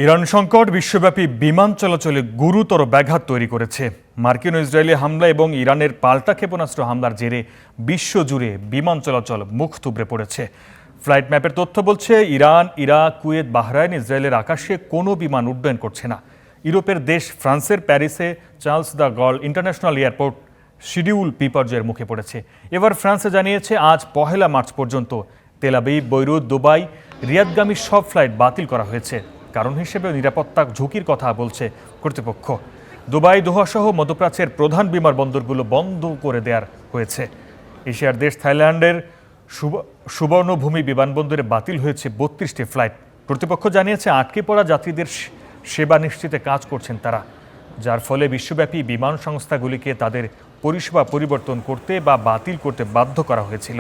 Iran সংকট বিশ্বব্যাপী বিমান চলাচলে গুরুতর ব্যাঘাত তৈরি করেছে। মার্কিন ও ইসরায়েলি হামলা এবং ইরানের পাল্টা ক্ষেপণাস্ত্র হামলার জেরে বিশ্বজুড়ে বিমান চলাচল মুখ থুবড়ে পড়েছে। ফ্লাইট ম্যাপের তথ্য বলছে ইরান, ইরাক, কুয়েত, বাহরাইন, ইসরায়েলের আকাশে কোনো বিমান উড্ডয়ন করছে না। ইউরোপের দেশ ফ্রান্সের প্যারিসে Charles de Gaulle international airport schedule বিপর্যয়ের মুখে পড়েছে। এবার ফ্রান্সে জানিয়েছে আজ 1 মার্চ পর্যন্ত তেল আবিব, বৈরুত, দুবাই, রিয়াদগামী সব ফ্লাইট বাতিল করা হয়েছে। কারণ হিসেবে নিরাপত্তা ঝুঁকির কথা বলছে কর্তৃপক্ষ। দুবাই, দোহা সহ মধ্যপ্রাচ্যের প্রধান বিমানবন্দরগুলো বন্ধ করে দেওয়ার হয়েছে। এশিয়ার দেশ থাইল্যান্ডের সুবর্ণভূমি বিমানবন্দরে বাতিল হয়েছে 32টি ফ্লাইট। কর্তৃপক্ষ জানিয়েছে আটকে পড়া যাত্রীদের সেবা নিশ্চিতে কাজ করছেন তারা, যার ফলে বিশ্বব্যাপী বিমান সংস্থাগুলিকে তাদের পরিষেবা পরিবর্তন করতে বা বাতিল করতে বাধ্য করা হয়েছিল।